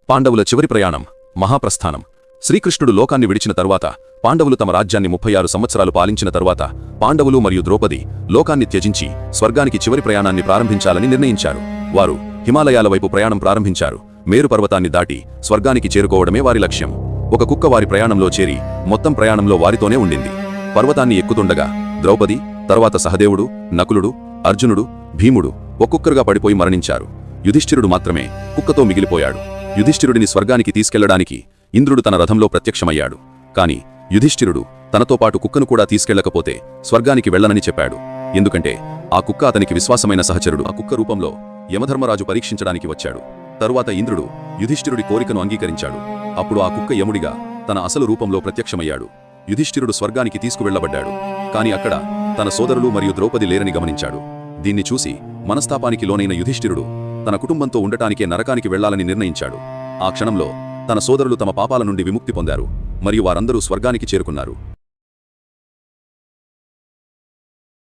పాండవుల చివరి ప్రయాణం మహాప్రస్థానం. శ్రీకృష్ణుడు లోకాన్ని విడిచిన తరువాత పాండవులు తమ రాజ్యాన్ని 36 సంవత్సరాలు పాలించిన తరువాత పాండవులు మరియు ద్రౌపది లోకాన్ని త్యజించి స్వర్గానికి చివరి ప్రయాణాన్ని ప్రారంభించాలని నిర్ణయించారు. వారు హిమాలయాల వైపు ప్రయాణం ప్రారంభించారు. మేరు పర్వతాన్ని దాటి స్వర్గానికి చేరుకోవడమే వారి లక్ష్యం. ఒక కుక్క వారి ప్రయాణంలో చేరి మొత్తం ప్రయాణంలో వారితోనే ఉండింది. పర్వతాన్ని ఎక్కుతుండగా ద్రౌపది, తరువాత సహదేవుడు, నకులుడు, అర్జునుడు, భీముడు ఒక్కొక్కరుగా పడిపోయి మరణించారు. యుధిష్ఠిరుడు మాత్రమే కుక్కతో మిగిలిపోయాడు. యుధిష్ఠిరుడిని స్వర్గానికి తీసుకెళ్లడానికి ఇంద్రుడు తన రథంలో ప్రత్యక్షమయ్యాడు. కాని యుధిష్ఠిరుడు తనతో పాటు కుక్కను కూడా తీసుకెళ్లకపోతే స్వర్గానికి వెళ్లనని చెప్పాడు. ఎందుకంటే ఆ కుక్క అతనికి విశ్వాసమైన సహచరుడు. ఆ కుక్క రూపంలో యమధర్మరాజు పరీక్షించడానికి వచ్చాడు. తరువాత ఇంద్రుడు యుధిష్ఠిరుడి కోరికను అంగీకరించాడు. అప్పుడు ఆ కుక్క యముడిగా తన అసలు రూపంలో ప్రత్యక్షమయ్యాడు. యుధిష్ఠిరుడు స్వర్గానికి తీసుకువెళ్లబడ్డాడు. కాని అక్కడ తన సోదరులు మరియు ద్రౌపది లేరని గమనించాడు. దీన్ని చూసి మనస్తాపానికి లోనైన యుధిష్ఠిరుడు తన కుటుంబంతో ఉండటానికే నరకానికి వెళ్లాలని నిర్ణయించాడు. ఆ క్షణంలో తన సోదరులు తమ పాపాల నుండి విముక్తి పొందారు మరియు వారందరూ స్వర్గానికి చేరుకున్నారు.